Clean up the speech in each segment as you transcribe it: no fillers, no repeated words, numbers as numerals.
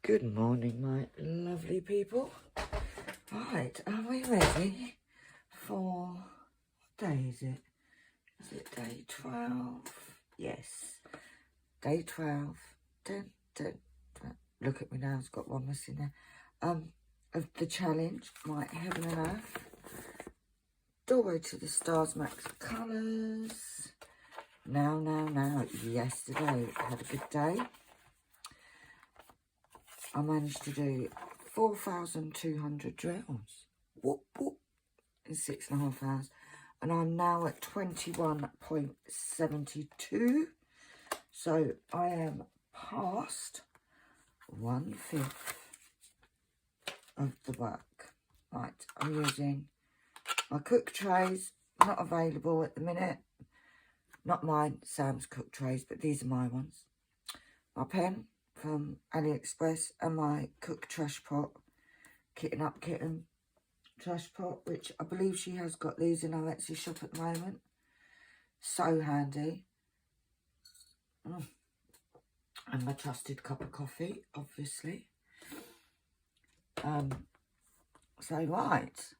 Good morning, my lovely people. Right, are we ready for, what day is it? Is it day 12? Yes, day 12. Dun, dun, dun. Look at me now, it's got one missing there. Of the challenge, my Heaven and Earth. Doorway to the Stars Max Colours. Now. Yesterday, had a good day. I managed to do 4,200 drills. Whoop, whoop, in 6.5 hours. And I'm now at 21.72. So I am past 1/5 of the work. Right, I'm using my cook trays, not available at the minute. Not mine, Sam's cook trays, but these are my ones. My pen from AliExpress and my cook trash pot, Kitten Up Kitten trash pot, which I believe she has got these in her Etsy shop at the moment. So handy. And my trusted cup of coffee, obviously. So right,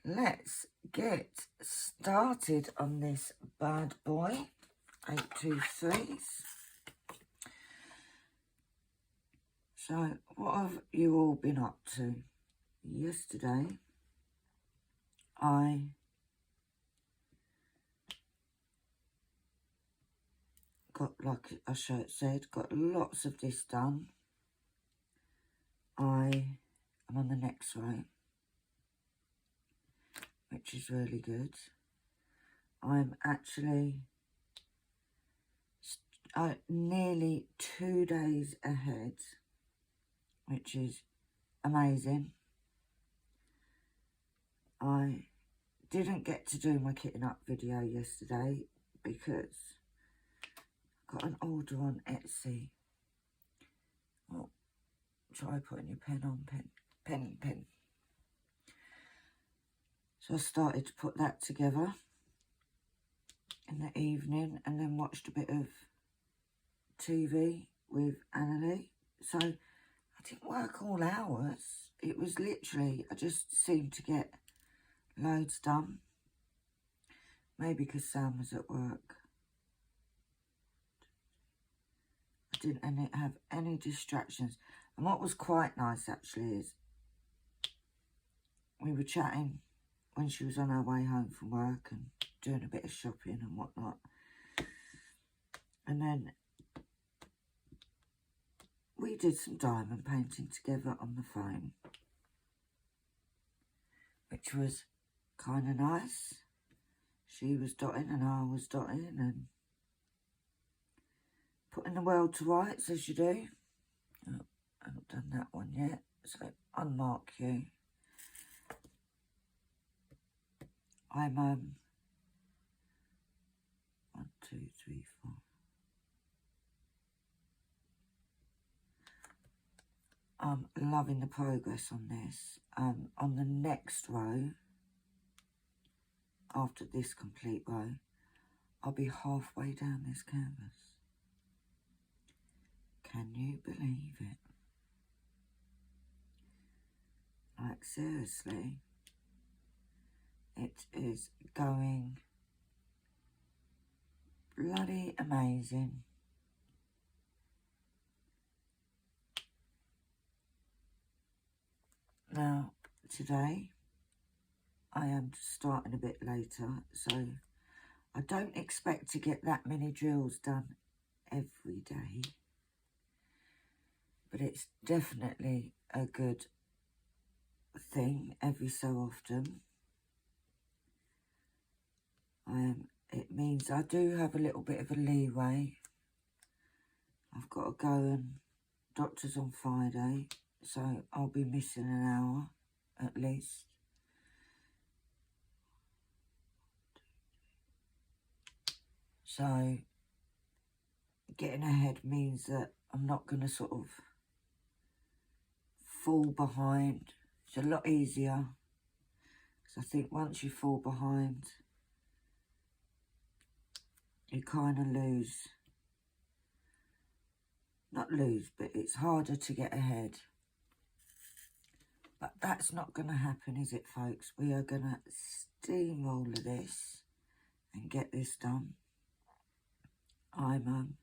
let's get started on this bad boy. 823s. So, what have you all been up to? Yesterday, I got, like I said, got lots of this done. I am on the next row, which is really good. I'm actually nearly 2 days ahead, which is amazing. I didn't get to do my Kitten Up video yesterday because I got an order on Etsy. Oh, try putting your pen on, pen. So I started to put that together in the evening and then watched a bit of TV with Annalie. So I didn't work all hours. It was literally, I just seemed to get loads done. Maybe because Sam was at work. I didn't have any distractions. And what was quite nice actually is we were chatting when she was on her way home from work and doing a bit of shopping and whatnot. And then we did some diamond painting together on the phone, which was kind of nice. She was dotting and I was dotting and putting the world to rights as you do. Oh, I haven't done that one yet, so unmark you. I'm 1, 2, 3, 4. I'm loving the progress on this. On the next row, after this complete row, I'll be halfway down this canvas. Can you believe it? Like, seriously, it is going bloody amazing. Now, today, I am starting a bit later, so I don't expect to get that many drills done every day. But it's definitely a good thing every so often. It means I do have a little bit of a leeway. I've got to go and doctor's on Friday, so I'll be missing an hour at least. So getting ahead means that I'm not going to sort of fall behind. It's a lot easier, because I think once you fall behind, you kind of lose not lose, but it's harder to get ahead. But that's not going to happen, is it, folks? We are going to steamroller this and get this done. I'm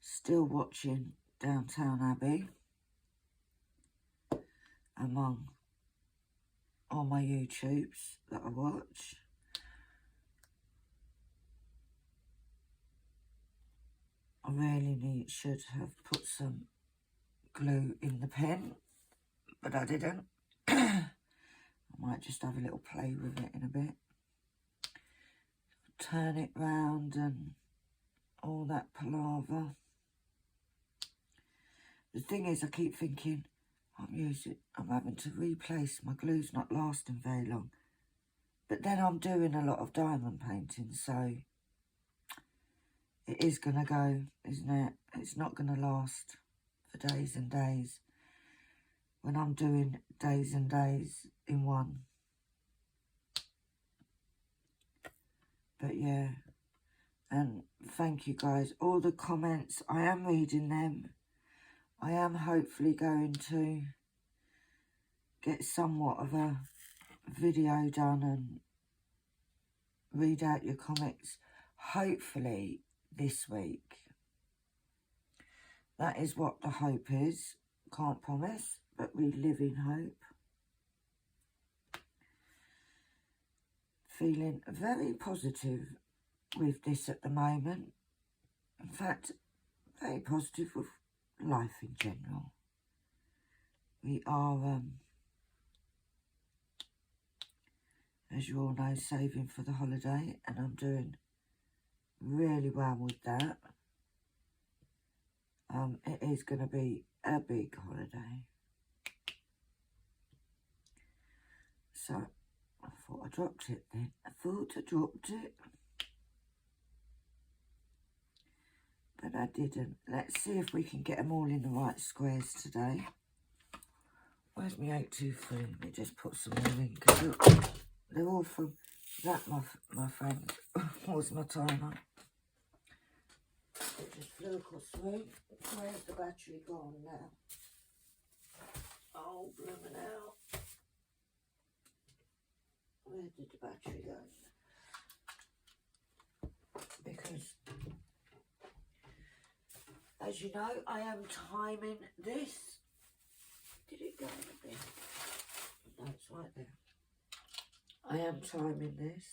still watching Downtown Abbey among all my YouTubes that I watch. I really should have put some glue in the pen, but I didn't. I might just have a little play with it in a bit. Turn it round and all that palaver. The thing is, I keep thinking, I'm having to replace, my glue's not lasting very long. But then I'm doing a lot of diamond painting, so it is going to go, isn't it? It's not going to last for days and days when I'm doing days and days in one. But yeah, and thank you guys. All the comments, I am reading them. I am hopefully going to get somewhat of a video done and read out your comments, hopefully this week. That is what the hope is. Can't promise, but we live in hope. Feeling very positive with this at the moment. In fact, very positive with life in general. We are, as you all know, saving for the holiday, and I'm doing really well with that. It is going to be a big holiday. So, I thought I dropped it then. I thought I dropped it. But I didn't. Let's see if we can get them all in the right squares today. Where's my 823? Let me just put some more in, because look, they're all from that, my friend. What's my timer? It just flew across the room. Where's the battery gone now? Oh, blooming out. Where did the battery go? Because, as you know, I am timing this. Did it go in there? No, it's right there. I am timing this.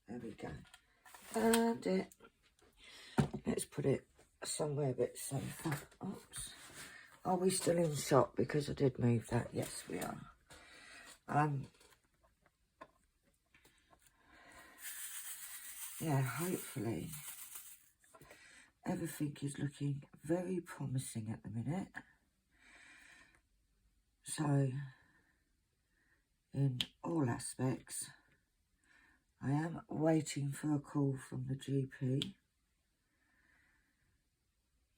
There we go. Found it. Let's put it somewhere a bit safer. Oops. Are we still in shop? Because I did move that. Yes, we are. Yeah, hopefully everything is looking very promising at the minute. So, in all aspects, I am waiting for a call from the GP.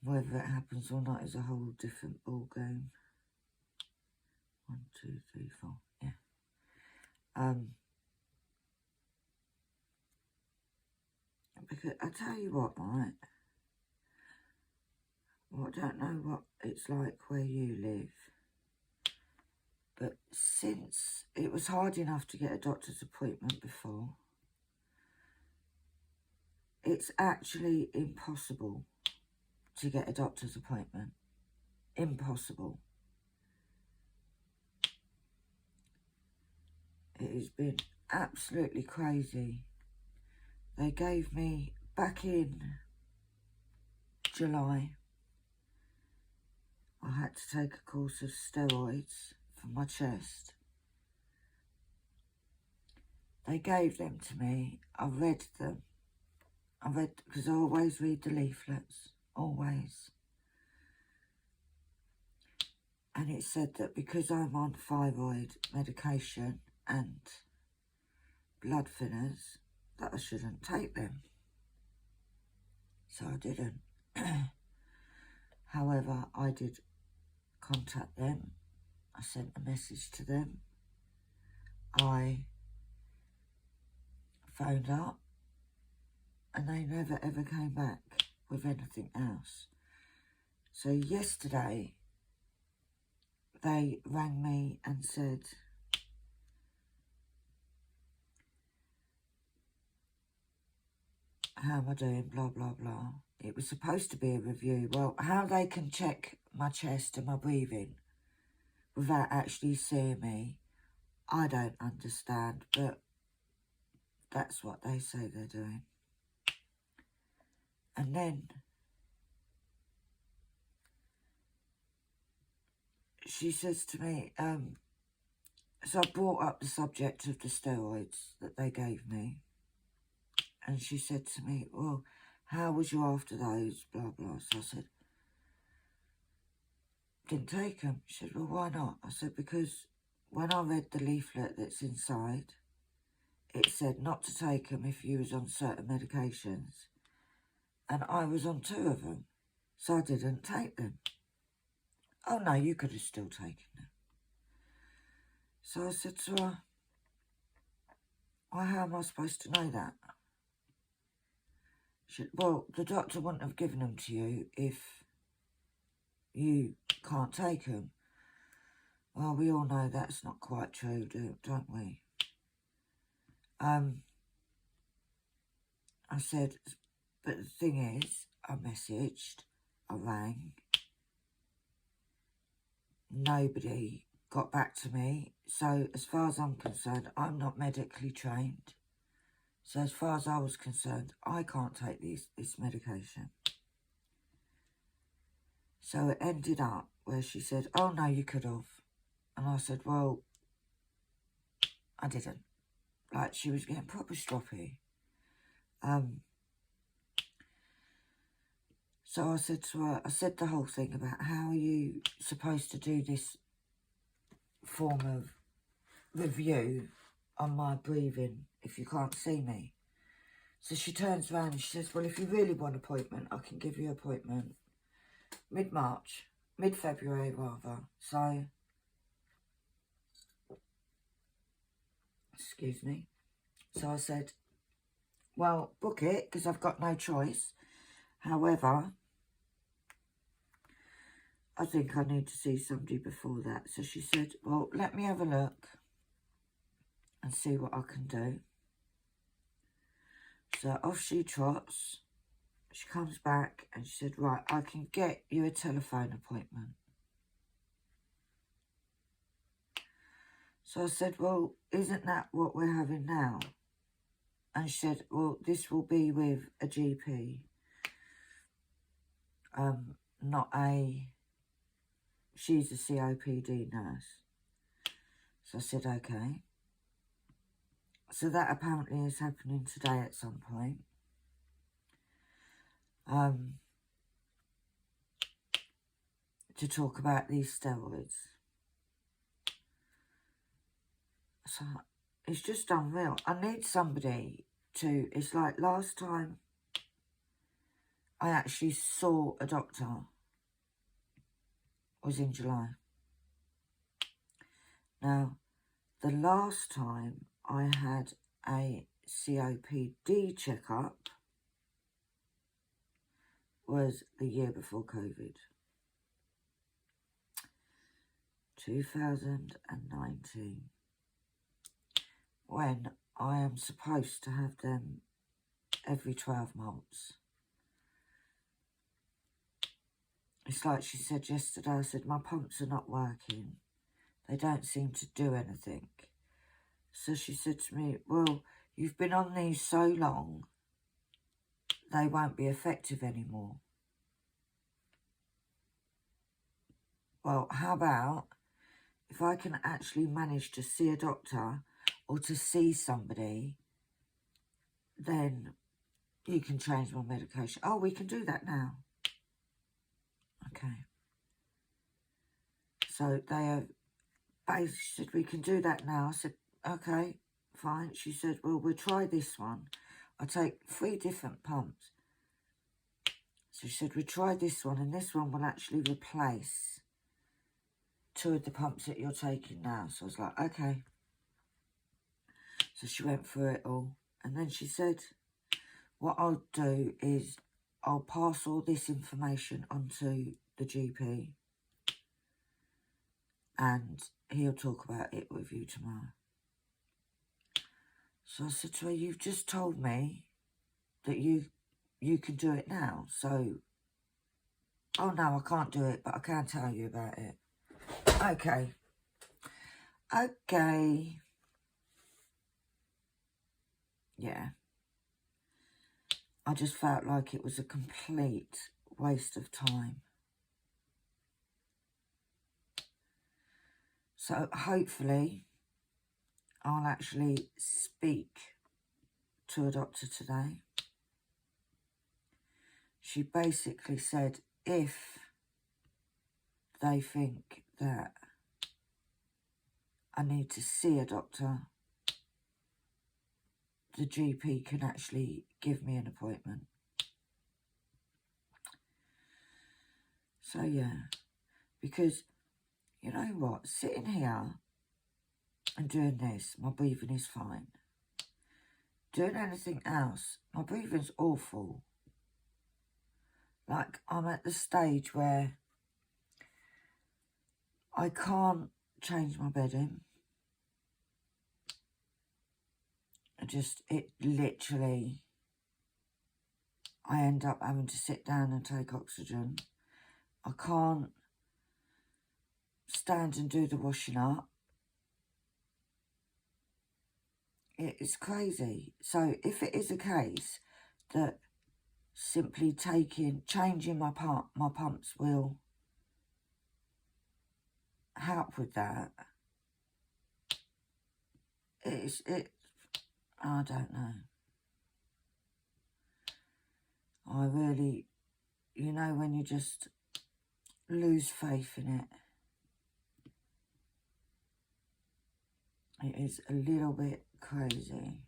Whether it happens or not is a whole different ball game. 1, 2, 3, 4, yeah. Because I tell you what, right? Well, I don't know what it's like where you live, but since it was hard enough to get a doctor's appointment before, it's actually impossible to get a doctor's appointment. Impossible. It has been absolutely crazy. They gave me, back in July, I had to take a course of steroids for my chest. They gave them to me. I read them. Because I always read the leaflets. Always. And it said that because I'm on thyroid medication and blood thinners, that I shouldn't take them. So I didn't. However, I did contact them. I sent a message to them. I phoned up and they never ever came back with anything else. So yesterday they rang me and said, how am I doing, blah, blah, blah. It was supposed to be a review. Well, how they can check my chest and my breathing without actually seeing me, I don't understand, but that's what they say they're doing. And then she says to me, so I brought up the subject of the steroids that they gave me. And she said to me, well, how was you after those, blah, blah. So I said, didn't take them. She said, well, why not? I said, because when I read the leaflet that's inside, it said not to take them if you was on certain medications. And I was on 2 of them, so I didn't take them. Oh, no, you could have still taken them. So I said to her, well, how am I supposed to know that? She said, well, the doctor wouldn't have given them to you if you can't take them. Well, we all know that's not quite true, don't we? I said, but the thing is, I messaged, I rang, nobody got back to me. So as far as I'm concerned, I'm not medically trained. So as far as I was concerned, I can't take this medication. So it ended up where she said, oh no, you could have. And I said, well, I didn't. Like, she was getting proper stroppy. So I said to her, I said the whole thing about how are you supposed to do this form of review on my breathing if you can't see me. So she turns around and she says, well, if you really want an appointment, I can give you an appointment mid-March, mid-February rather. So, excuse me. So I said, well, book it because I've got no choice. However, I think I need to see somebody before that. So she said, well, let me have a look and see what I can do. So off she trots. She comes back and she said, right, I can get you a telephone appointment. So I said, well, isn't that what we're having now? And she said, well, this will be with a GP, not a, she's a COPD nurse. So I said, okay. So that apparently is happening today at some point. To talk about these steroids. So it's just unreal. I need somebody to, it's like last time I actually saw a doctor was in July. Now, the last time I had a COPD checkup was the year before COVID. 2019. When I am supposed to have them every 12 months. It's like she said yesterday, I said, my pumps are not working. They don't seem to do anything. So she said to me, well, you've been on these so long, they won't be effective anymore. Well, how about if I can actually manage to see a doctor or to see somebody, then you can change my medication. Oh, we can do that now. Okay. So they have basically said, we can do that now. I said, okay, fine. She said, well, we'll try this one. I take 3 different pumps. So she said, we'll try this one, and this one will actually replace 2 of the pumps that you're taking now. So I was like, okay. So she went through it all. And then she said, what I'll do is I'll pass all this information onto the GP and he'll talk about it with you tomorrow. So I said to her, you've just told me that you can do it now. So, oh no, I can't do it, but I can tell you about it. Okay. Okay. Yeah. I just felt like it was a complete waste of time. So hopefully I'll actually speak to a doctor today. She basically said if they think that I need to see a doctor, the GP can actually give me an appointment. So yeah, because you know what, sitting here and doing this, my breathing is fine. Doing anything else, my breathing's awful. Like, I'm at the stage where I can't change my bedding. It literally, I end up having to sit down and take oxygen. I can't stand and do the washing up. It's crazy. So if it is a case that simply changing my pumps will help with that, I don't know. I really, you know, when you just lose faith in it, it is a little bit crazy.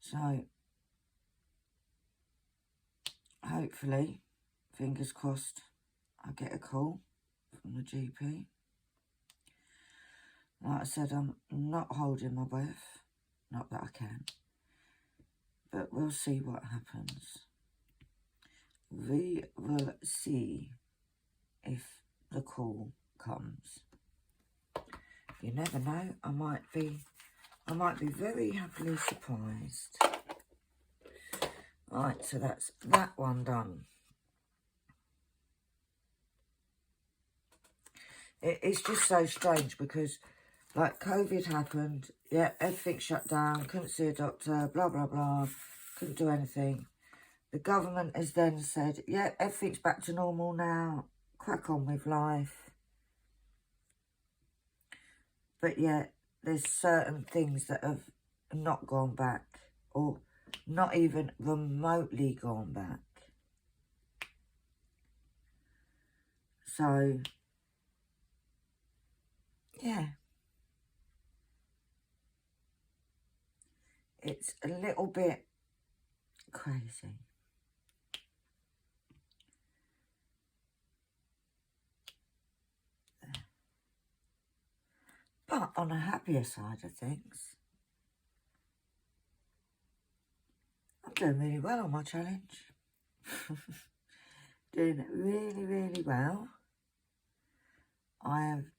So, hopefully, fingers crossed, I get a call from the GP. Like I said, I'm not holding my breath. Not that I can. But we'll see what happens. We will see if the call comes. You never know. I might be very happily surprised. Right, so that's that one done. It's just so strange because, like, COVID happened. Yeah, everything shut down. Couldn't see a doctor. Blah, blah, blah. Couldn't do anything. The government has then said, yeah, everything's back to normal now. Crack on with life. But yet, there's certain things that have not gone back. Or not even remotely gone back. So, yeah. It's a little bit crazy. But on a happier side of things, I'm doing really well on my challenge. Doing really, really well. I am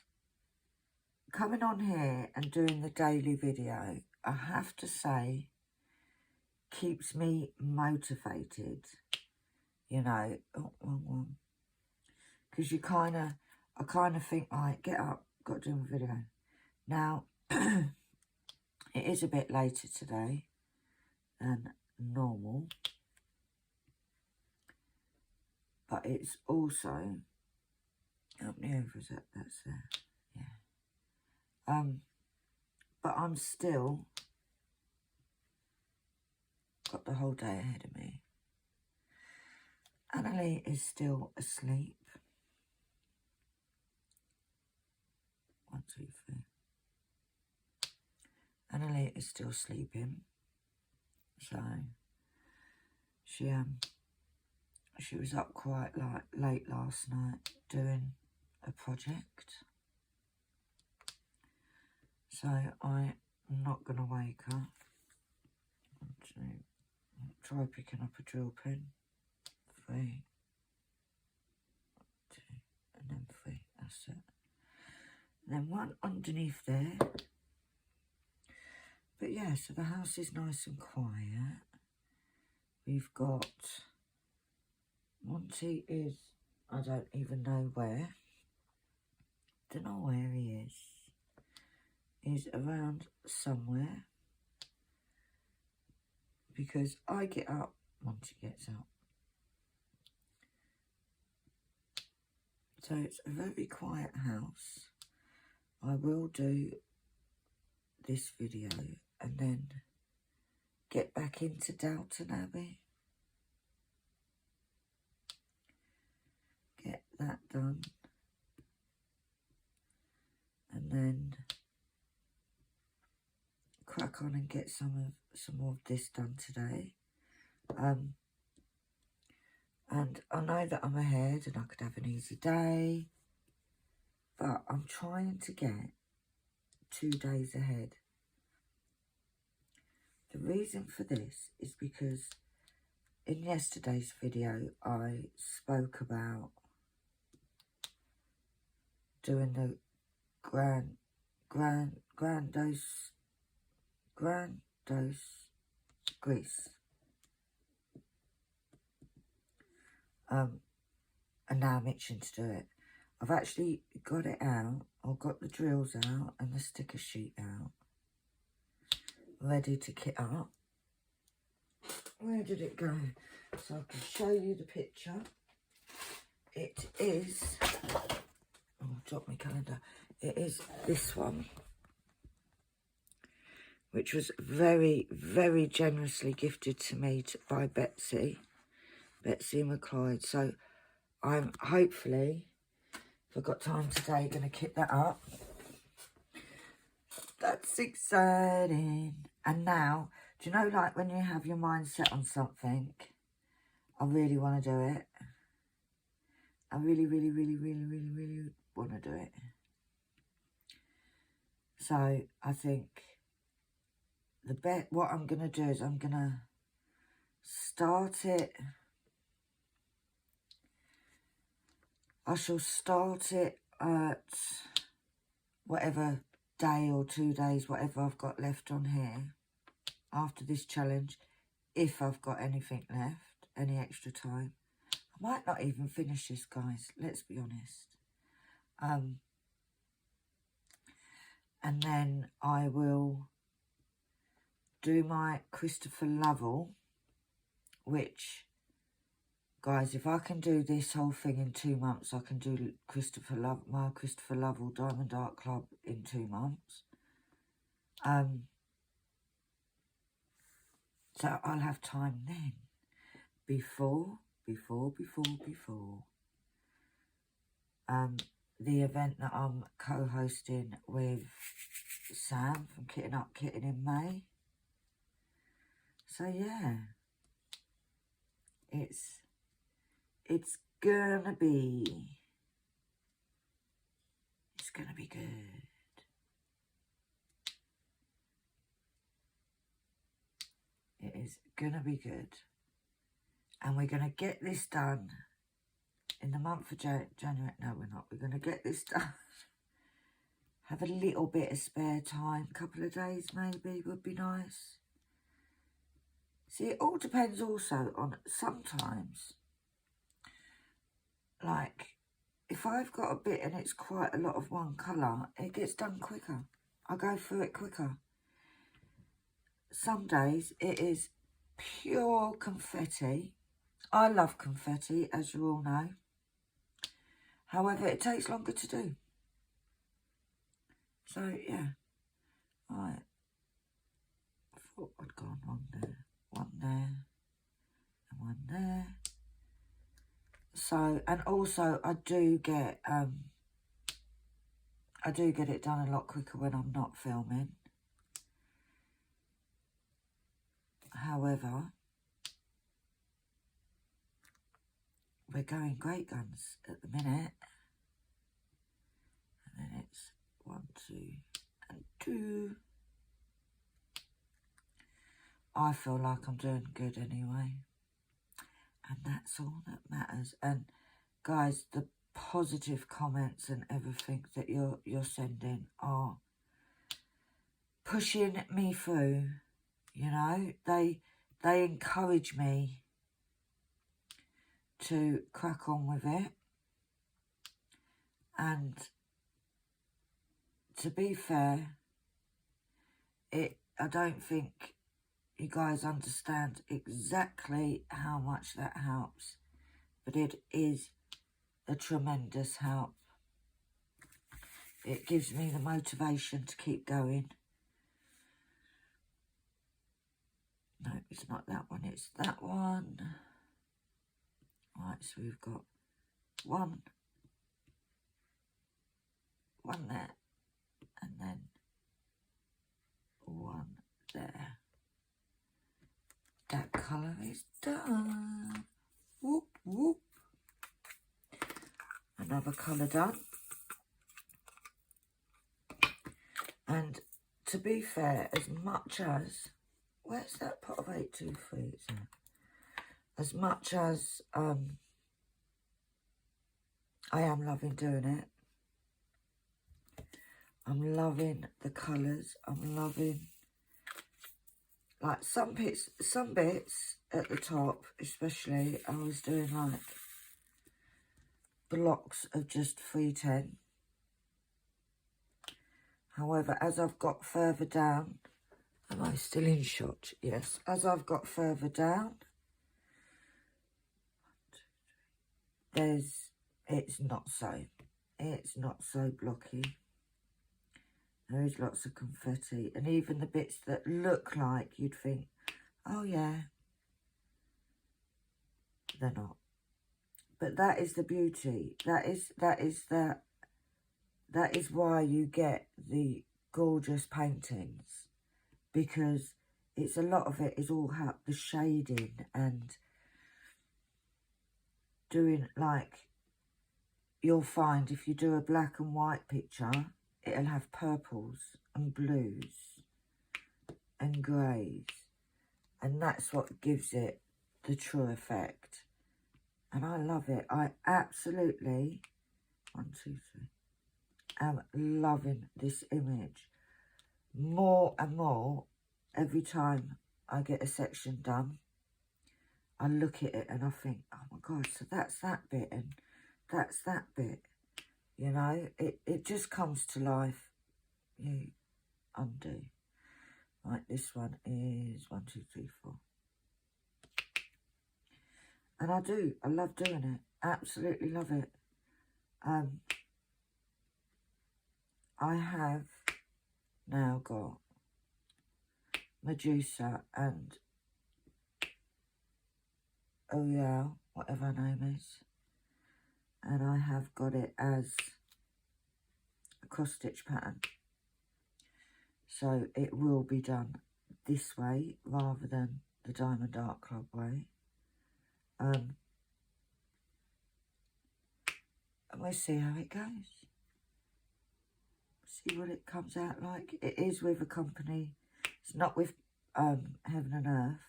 coming on here and doing the daily video, I have to say, keeps me motivated. You know, because I kind of think, right, get up, got to do my video. Now, it is a bit later today than normal, but it's also, help me over, is that's there, yeah. But I'm still got the whole day ahead of me. Annalie is still asleep. 1, 2, 3. Annalie is still sleeping. So she was up quite late last night doing a project. So I I'm not going to wake her. 1, 2, try picking up a drill pen. 3, 2, and then 3. That's it. And then 1 underneath there. But yeah, so the house is nice and quiet. We've got Monty is, I don't even know where. Don't know where he is. He's around somewhere. Because I get up, Monty gets up. So it's a very quiet house. I will do this video and then get back into Downton Abbey. Get that done. And then crack on and get some more of this done today. And I know that I'm ahead and I could have an easy day, but I'm trying to get 2 days ahead. The reason for this is because in yesterday's video I spoke about doing the grand dose grease. And now I'm itching to do it. I've actually got it out. I've got the drills out and the sticker sheet out. Ready to kit up. Where did it go? So I can show you the picture. It is, oh, drop my calendar. It is this one, which was very, very generously gifted to me by Betsy McLeod. So I'm hopefully, if I've got time today, going to kit that up. That's exciting. And now, do you know, like when you have your mind set on something, I really want to do it. I really, really, really, really, really, really want to do it. So I think what I'm going to do is I'm going to start it. I shall start it at whatever day or 2 days, whatever I've got left on here after this challenge, if I've got anything left, any extra time. I might not even finish this, guys, let's be honest. And then I will do my Christopher Lovell, which, guys, if I can do this whole thing in 2 months, I can do my Christopher Lovell Diamond Art Club in 2 months. So I'll have time then. Before the event that I'm co-hosting with Sam from Kitting Up Kitting in May. So yeah, it's gonna be good. It is gonna be good. And we're gonna get this done in the month of January. No, we're not. We're gonna get this done. Have a little bit of spare time, a couple of days maybe would be nice. See, it all depends also on sometimes, like, if I've got a bit and it's quite a lot of one colour, it gets done quicker. I go through it quicker. Some days it is pure confetti. I love confetti, as you all know. However, it takes longer to do. So, yeah. Right. I thought I'd gone one there, and one there. So, and also I do get it done a lot quicker when I'm not filming. However, we're going great guns at the minute. And then it's 1, 2, and 2. I feel like I'm doing good anyway. And that's all that matters. And guys, the positive comments and everything that you're sending are pushing me through. You know, they encourage me to crack on with it. And to be fair, I don't think you guys understand exactly how much that helps, but it is a tremendous help. It gives me the motivation to keep going. No, it's not that one, it's that one. Right, so we've got one there, and then one there. That colour is done. Whoop, whoop. Another colour done. And to be fair, as much as... Where's that pot of 823? As much as I am loving doing it, I'm loving the colours. I'm loving... Like some bits at the top, especially, I was doing like blocks of just 310. However, as I've got further down, am I still in shot? Yes. As I've got further down, it's not so blocky. There is lots of confetti, and even the bits that look like you'd think, oh yeah, they're not. But that is the beauty. That is why you get the gorgeous paintings, because it's a lot of it is all the shading and doing, like, you'll find if you do a black and white picture, it'll have purples and blues and greys, and that's what gives it the true effect. And I love it. I absolutely, 1, 2, 3, am loving this image more and more. Every time I get a section done, I look at it and I think, oh my God, so that's that bit and that's that bit. You know, it just comes to life. You undo. Right, this one is 1, 2, 3, 4. And I love doing it. Absolutely love it. I have now got Medusa and oh yeah, whatever her name is. And I have got it as a cross stitch pattern. So it will be done this way rather than the Diamond Art Club way. And we'll see how it goes. See what it comes out like. It is with a company. It's not with Heaven and Earth.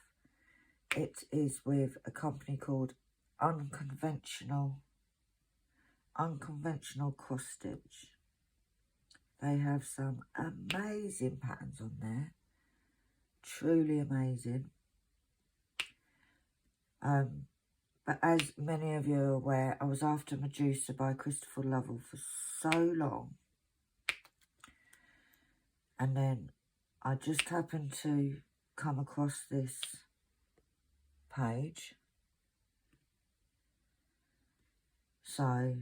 It is with a company called Unconventional Cross Stitch. They have some amazing patterns on there. Truly amazing. But as many of you are aware, I was after Medusa by Christopher Lovell for so long. And then I just happened to come across this page. So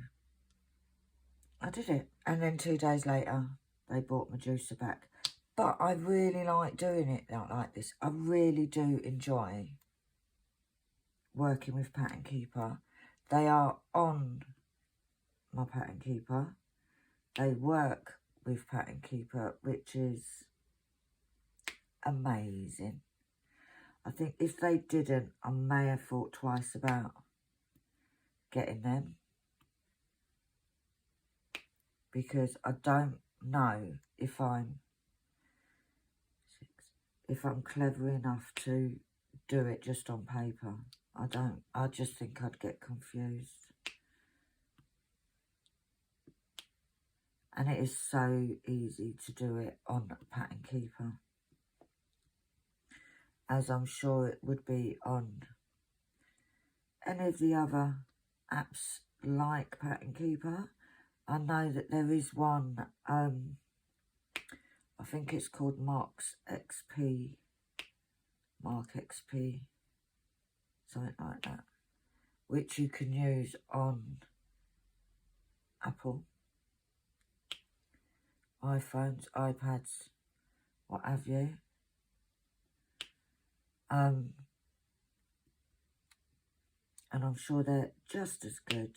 I did it. And then 2 days later, they brought Medusa back. But I really like doing it like this. I really do enjoy working with Pattern Keeper. They are on my Pattern Keeper. They work with Pattern Keeper, which is amazing. I think if they didn't, I may have thought twice about getting them, because I don't know if I'm if I'm clever enough to do it just on paper. I just think I'd get confused. And it is so easy to do it on Pattern Keeper, as I'm sure it would be on any of the other apps like Pattern Keeper. I know that there is one, I think it's called Mark XP, something like that, which you can use on Apple, iPhones, iPads, what have you. And I'm sure they're just as good.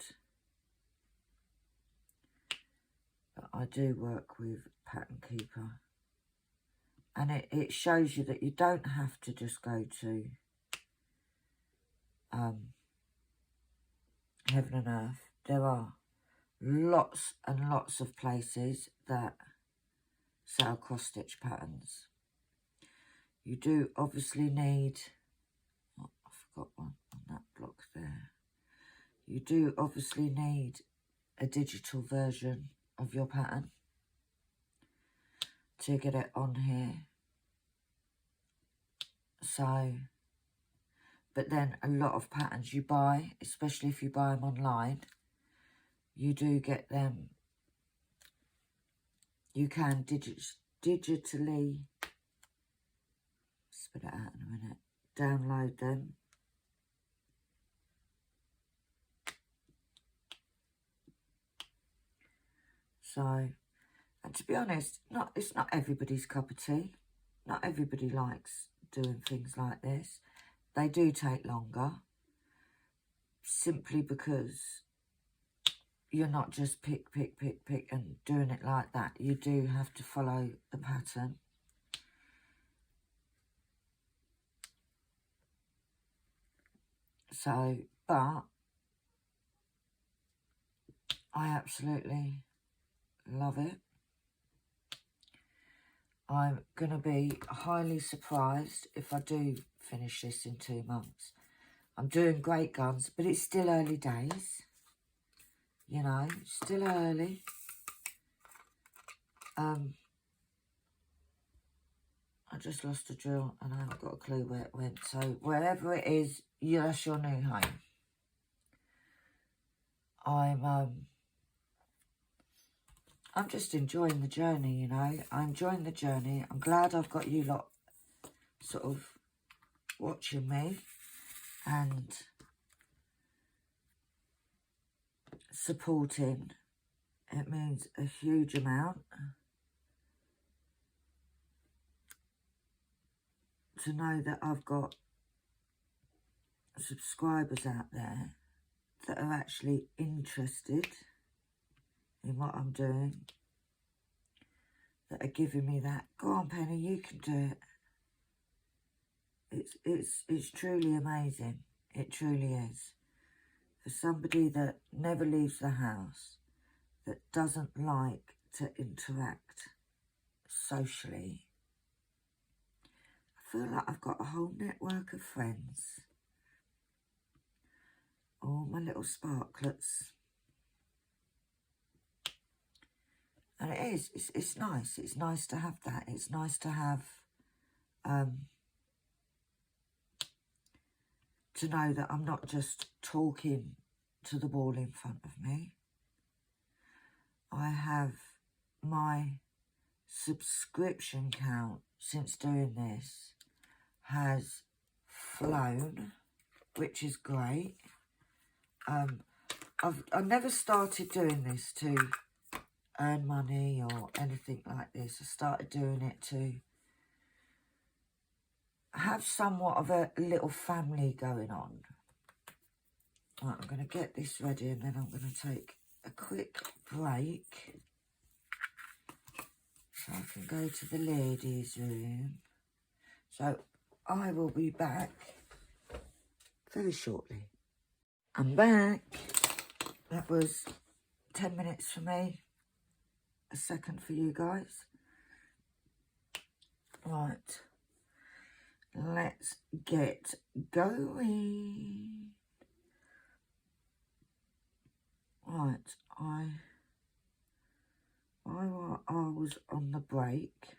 But I do work with Pattern Keeper. And it shows you that you don't have to just go to Heaven and Earth. There are lots and lots of places that sell cross-stitch patterns. You do obviously need, oh, I forgot one on that block there. You do obviously need a digital version of your pattern to get it on here. So, but then a lot of patterns you buy, especially if you buy them online, you do get them, you can digitally, spit it out in a minute, download them. So, and to be honest, it's not everybody's cup of tea. Not everybody likes doing things like this. They do take longer, simply because you're not just pick and doing it like that. You do have to follow the pattern. So, but I absolutely love it. I'm going to be highly surprised if I do finish this in 2 months. I'm doing great guns, but it's still early days. You know, still early. I just lost a drill and I haven't got a clue where it went. So wherever it is, yeah, that's your new home. I'm just enjoying the journey, you know. I'm enjoying the journey. I'm glad I've got you lot sort of watching me and supporting. It means a huge amount to know that I've got subscribers out there that are actually interested in what I'm doing, that are giving me that, go on Penny, you can do it. It's truly amazing. It truly is. For somebody that never leaves the house, that doesn't like to interact socially, I feel like I've got a whole network of friends. All my little sparklets. And it is, it's nice. It's nice to have that. It's nice to have, to know that I'm not just talking to the wall in front of me. I have my subscription count since doing this has flown, which is great. I've never started doing this to earn money or anything like this. I started doing it to have somewhat of a little family going on. Right, I'm going to get this ready and then I'm going to take a quick break so I can go to the ladies' room. So I will be back very shortly. I'm back. That was 10 minutes for me, a second for you guys. Right, let's get going. Right, while I was on the break,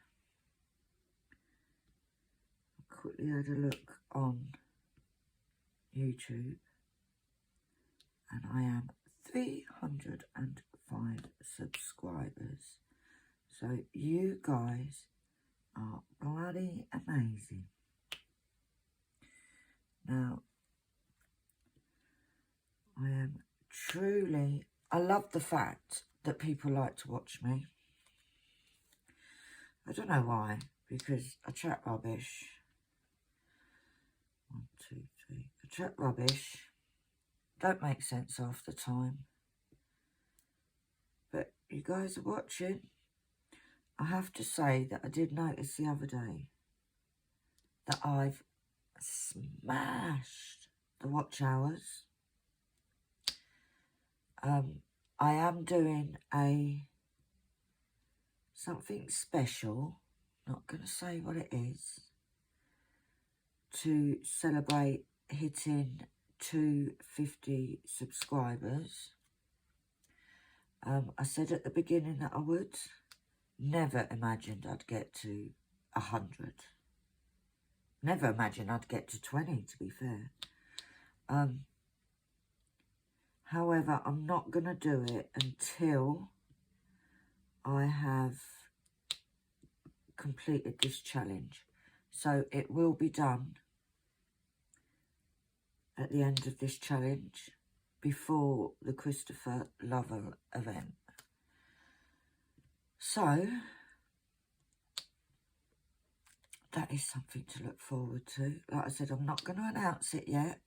I quickly had a look on YouTube, and I am 305 subscribers. So you guys are bloody amazing. Now, I am truly, I love the fact that people like to watch me. I don't know why, because I chat rubbish. 1, 2, 3. I chat rubbish. Don't make sense half the time. But you guys are watching. I have to say that I did notice the other day that I've smashed the watch hours. I am doing something special, not going to say what it is, to celebrate hitting 250 subscribers. I said at the beginning that I would. Never imagined I'd get to 100. Never imagined I'd get to 20, to be fair. However, I'm not going to do it until I have completed this challenge. So it will be done at the end of this challenge, before the Christopher Lover event. So that is something to look forward to. Like I said, I'm not going to announce it yet.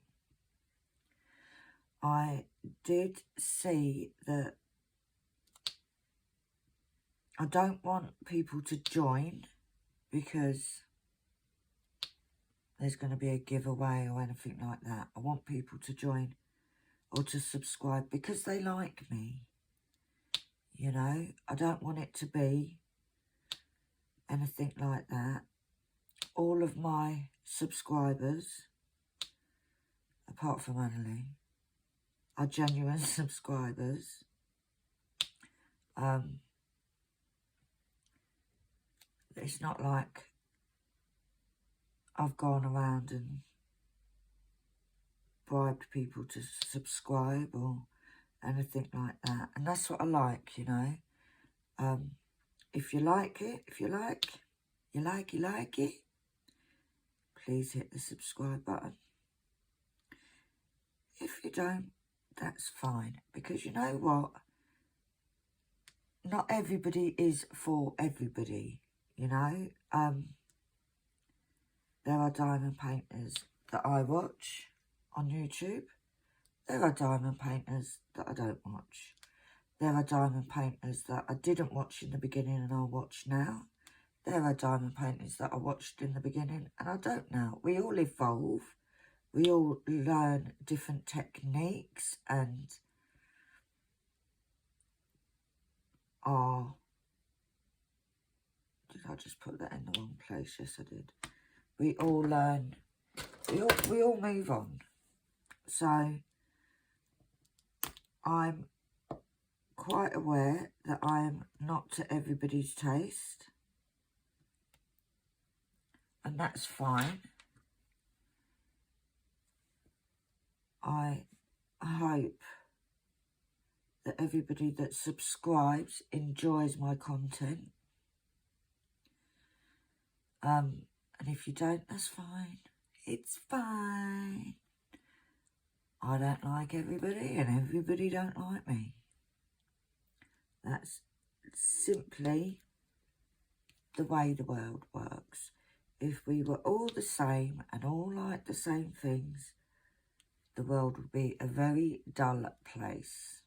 I did see that I don't want people to join because there's going to be a giveaway or anything like that. I want people to join or to subscribe because they like me. You know, I don't want it to be anything like that. All of my subscribers, apart from Annalie, are genuine subscribers. It's not like I've gone around and bribed people to subscribe or anything like that. And that's what I like, you know. If you like it, you like it, please hit the subscribe button. If you don't, that's fine. Because you know what? Not everybody is for everybody, you know. There are diamond painters that I watch on YouTube. There are diamond painters that I don't watch. There are diamond painters that I didn't watch in the beginning and I'll watch now. There are diamond painters that I watched in the beginning and I don't now. We all evolve. We all learn different techniques and are... Did I just put that in the wrong place? Yes, I did. We all learn. We all move on. So I'm quite aware that I am not to everybody's taste. And that's fine. I hope that everybody that subscribes enjoys my content. And if you don't, that's fine. It's fine. I don't like everybody and everybody don't like me. That's simply the way the world works. If we were all the same and all like the same things, the world would be a very dull place.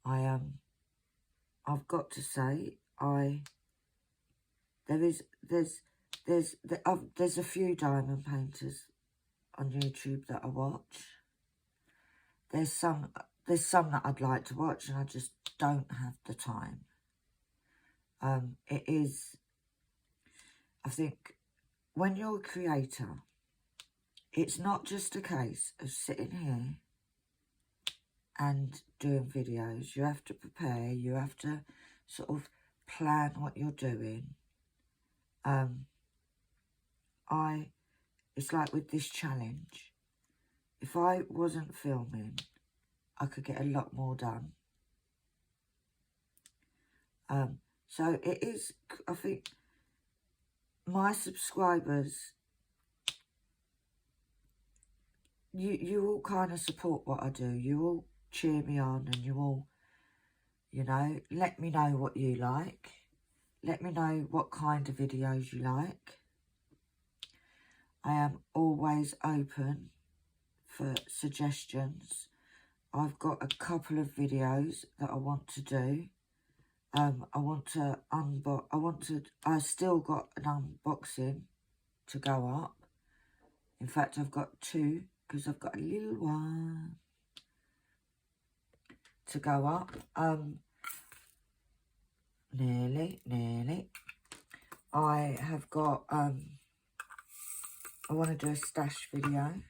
I've got to say, there's a few diamond painters on YouTube that I watch. There's some that I'd like to watch and I just don't have the time. I think when you're a creator, it's not just a case of sitting here and doing videos. You have to prepare, you have to sort of plan what you're doing. It's like with this challenge, if I wasn't filming, I could get a lot more done. So it is, I think, my subscribers, you all kind of support what I do. You all cheer me on, and you all, you know, let me know what you like. Let me know what kind of videos you like. I am always open for suggestions. I've got a couple of videos that I want to do. I still got an unboxing to go up. In fact, I've got two, because I've got a little one to go up. Nearly. I have got, I want to do a stash video.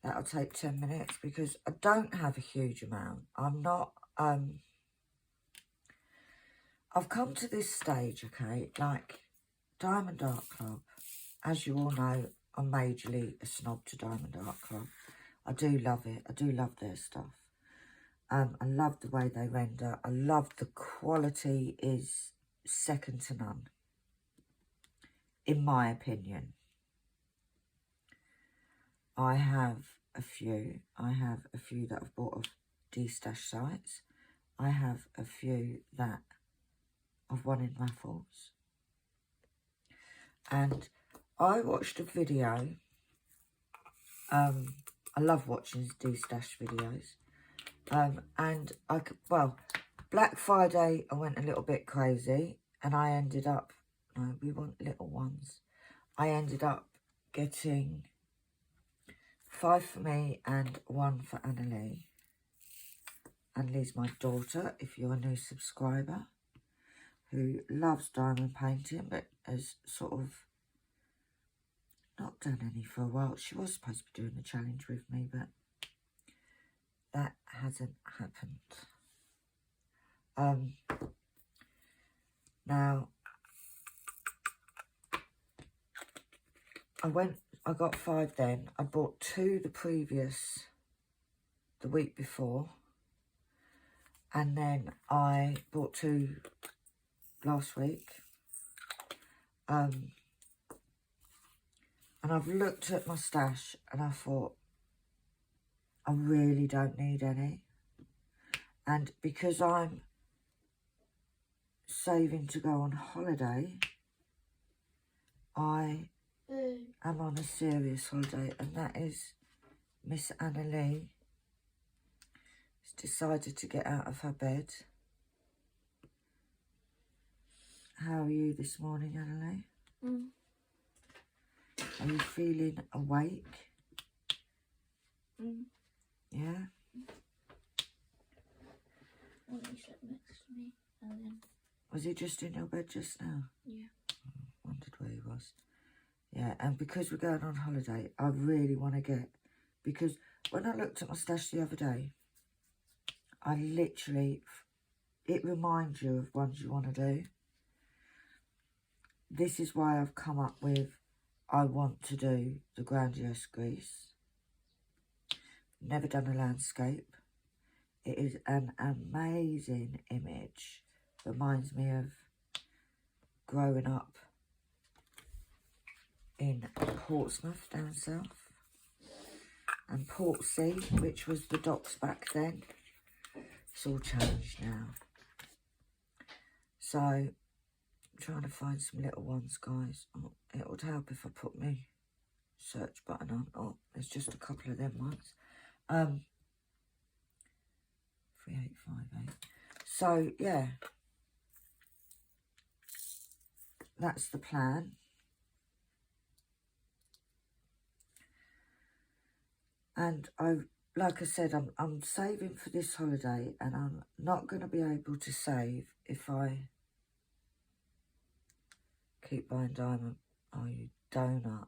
That'll take 10 minutes, because I don't have a huge amount. I'm not, I've come to this stage, okay, like Diamond Art Club. As you all know, I'm majorly a snob to Diamond Art Club. I do love it. I do love their stuff. I love the way they render. I love the quality is second to none, in my opinion. I have a few. I have a few that I've bought off D-Stash sites. I have a few that I've won in raffles. And I watched a video. I love watching D-Stash videos. And Black Friday, I went a little bit crazy, and I ended up, no, we want little ones. I ended up getting 5 for me and 1 for Annalie. Annalie's my daughter, if you're a new subscriber, who loves diamond painting, but has sort of not done any for a while. She was supposed to be doing the challenge with me, but that hasn't happened. Now, I got 5 then. I bought 2 the week before. And then I bought 2 last week. And I've looked at my stash and I thought, I really don't need any. And because I'm saving to go on holiday, I am on a serious holiday, and that is Miss Annalie has decided to get out of her bed. How are you this morning, Annalie? Are you feeling awake? Yeah? He slept next to me, and then... Was he just in your bed just now? Yeah. Wondered where he was. Yeah, and because we're going on holiday, I really want to get... Because when I looked at my stash the other day, I literally... It reminds you of ones you want to do. This is why I've come up with, I want to do the Grandiose Greece. Never done a landscape. It is an amazing image. Reminds me of growing up in Portsmouth down south, and Portsea, which was the docks back then. It's all changed now. So I'm trying to find some little ones, guys. Oh, it would help if I put my search button on. Oh, there's just a couple of them ones. 3858. So yeah, that's the plan. And like I said, I'm saving for this holiday, and I'm not going to be able to save if I keep buying diamond, oh you donut,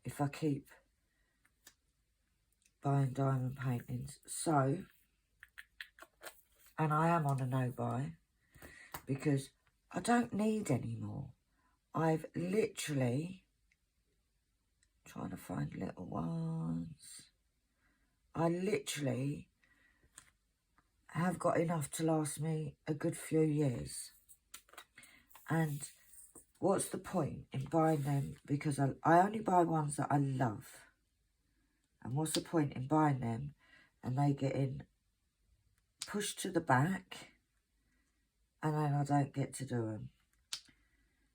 if I keep buying diamond paintings, so, and I am on a no buy, because I don't need any more. I've literally, trying to find little ones, I literally have got enough to last me a good few years. And what's the point in buying them? Because I only buy ones that I love. And what's the point in buying them and they getting pushed to the back and then I don't get to do them?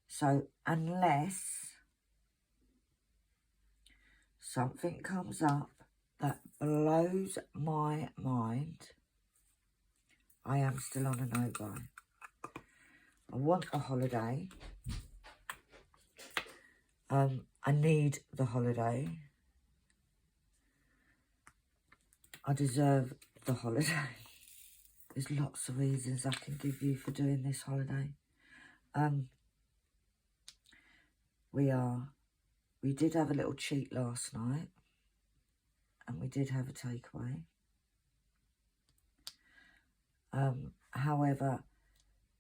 So unless something comes up that blows my mind, I am still on a no buy. I want a holiday. I need the holiday. I deserve the holiday. There's lots of reasons I can give you for doing this holiday. We did have a little cheat last night, and we did have a takeaway. However,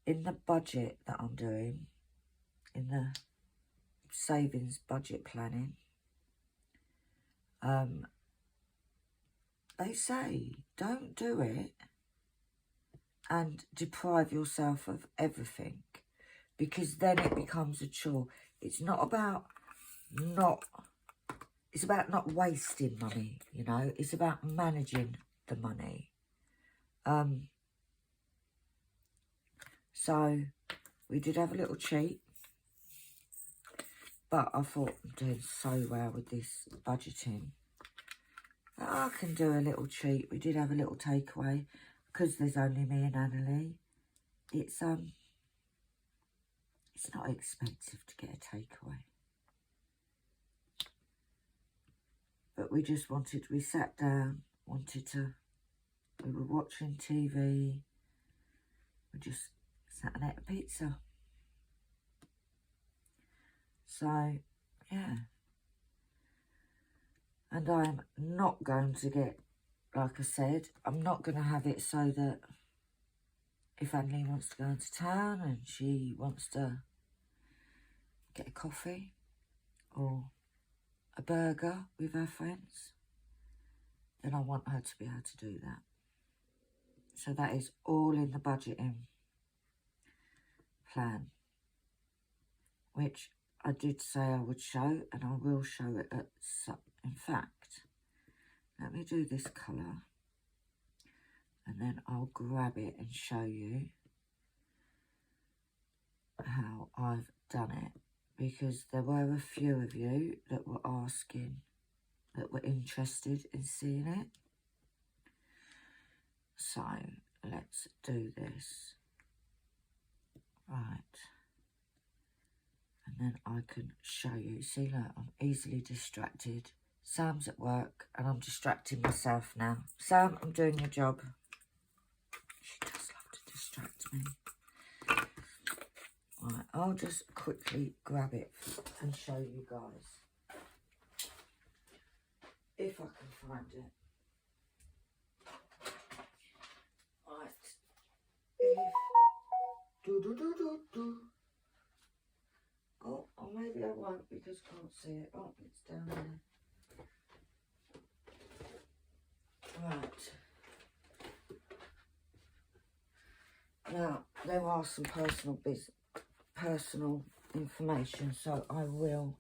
in the budget that I'm doing, in the savings budget planning, they say don't do it and deprive yourself of everything, because then it becomes a chore. It's not about it's about not wasting money, you know. It's about managing the money. So we did have a little cheat, but I thought I'm doing so well with this budgeting. I can do a little treat. We did have a little takeaway because there's only me and Annalie. It's not expensive to get a takeaway. But we just we sat down, we were watching TV. We just sat and ate a pizza. So, yeah. And I'm not going to get, like I said, I'm not going to have it so that if Annalie wants to go into town and she wants to get a coffee or a burger with her friends, then I want her to be able to do that. So that is all in the budgeting plan, which I did say I would show, and I will show it at some. In fact, let me do this colour and then I'll grab it and show you how I've done it, because there were a few of you that were asking, that were interested in seeing it. So let's do this. Right. And then I can show you. See, look, I'm easily distracted. Sam's at work and I'm distracting myself now. Sam, I'm doing your job. She does love to distract me. Right, I'll just quickly grab it and show you guys. If I can find it. Right. Oh, or maybe I won't because I can't see it. Oh, it's down there. Right. Now, there are some personal information, so I will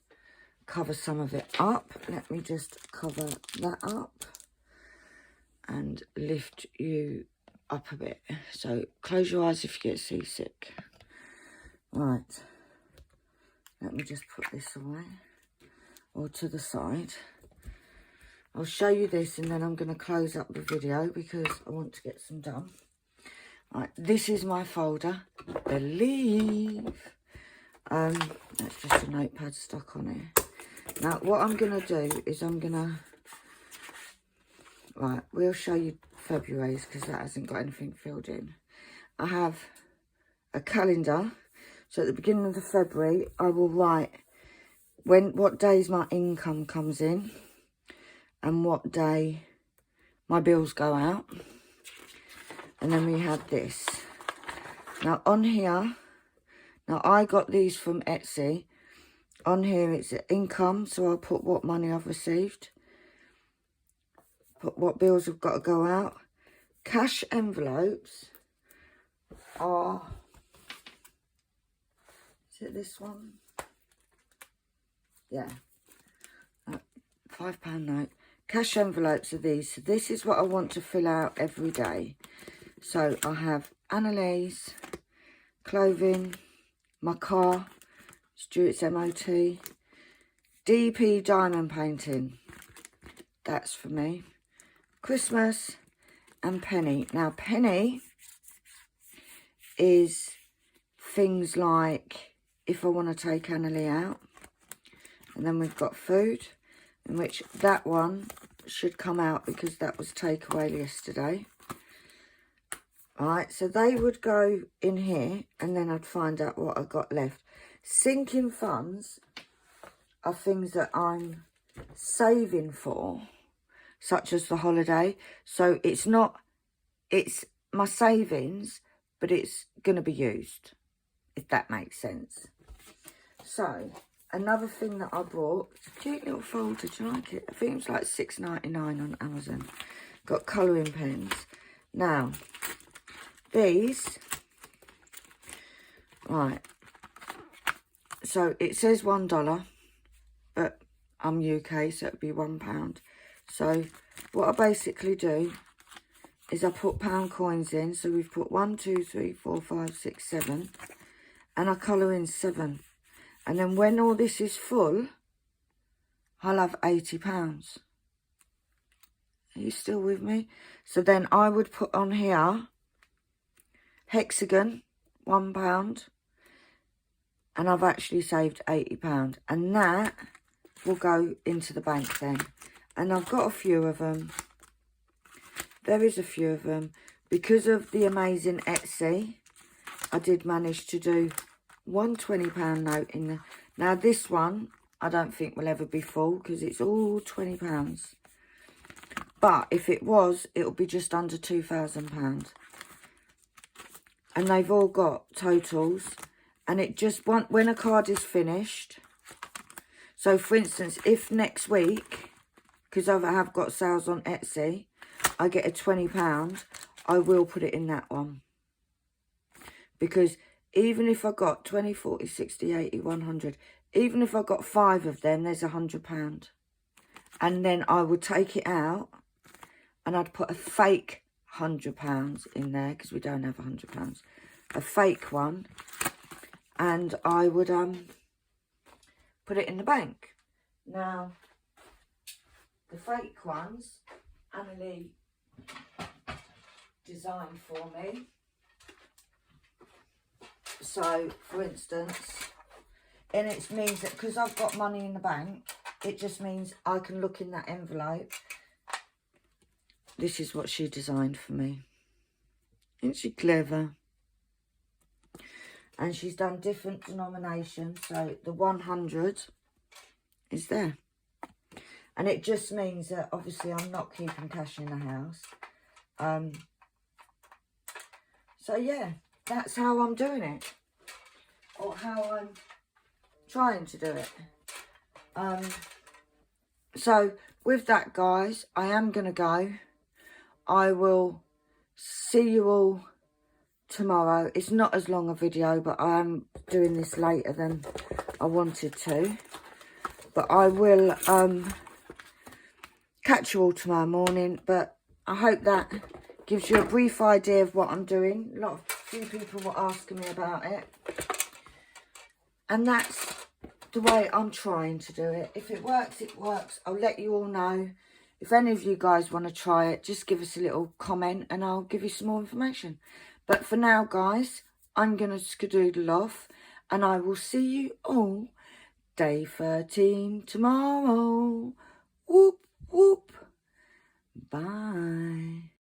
cover some of it up. Let me just cover that up and lift you up a bit. So close your eyes if you get seasick. Right. Let me just put this away or to the side. I'll show you this and then I'm going to close up the video because I want to get some done. Right, this is my folder, believe. That's just a notepad stuck on here. Now, what I'm going to do is right, we'll show you February's because that hasn't got anything filled in. I have a calendar So at the beginning of the February, I will write what days my income comes in and what day my bills go out. And then we have this. Now on here, now I got these from Etsy. On here it's income, so I'll put what money I've received. Put what bills have got to go out. Cash envelopes are, is it this one? Yeah. £5 note. Cash envelopes are these. So this is what I want to fill out every day. So I have Annalise, clothing, my car, Stuart's MOT, DP diamond painting, that's for me, Christmas, and Penny. Now Penny is things like if I want to take Annalie out. And then we've got food, in which that one should come out because that was takeaway yesterday. Alright, so they would go in here and then I'd find out what I got left. Sinking funds are things that I'm saving for, such as the holiday. So it's my savings, but it's going to be used, if that makes sense. So, another thing that I bought, it's a cute little folder, do you like it? I think it was like $6.99 on Amazon. Got colouring pens. Now, these, right, so it says $1, but I'm UK, so it'd be £1. So what I basically do is I put pound coins in. So we've put 1, 2, 3, 4, 5, 6, 7, and I colour in 7. And then when all this is full, I'll have £80. Are you still with me? So then I would put on here hexagon, £1. And I've actually saved £80. And that will go into the bank then. And I've got a few of them. There is a few of them. Because of the amazing Etsy, I did manage to do one £20 note in there. Now this one, I don't think will ever be full because it's all £20. But if it was, it'll be just under £2,000. And they've all got totals. And it just, when a card is finished, so for instance, if next week, because I have got sales on Etsy, I get a £20, I will put it in that one. Because even if I got 20, 40, 60, 80, 100, even if I got 5 of them, there's £100. And then I would take it out and I'd put a fake £100 in there, because we don't have £100. A fake one. And I would put it in the bank. Now, the fake ones, Annalie designed for me. So, for instance, and it means that because I've got money in the bank, it just means I can look in that envelope. This is what she designed for me. Isn't she clever? And she's done different denominations. So the 100 is there. And it just means that obviously I'm not keeping cash in the house. So yeah, that's how I'm doing it. Or how I'm trying to do it. So with that, guys, I am going to go. I will see you all tomorrow. It's not as long a video, but I am doing this later than I wanted to. But I will catch you all tomorrow morning. But I hope that gives you a brief idea of what I'm doing. Few people were asking me about it. And that's the way I'm trying to do it. If it works, it works. I'll let you all know. If any of you guys want to try it, just give us a little comment and I'll give you some more information. But for now, guys, I'm going to skedoodle off and I will see you all day 13 tomorrow. Whoop, whoop. Bye.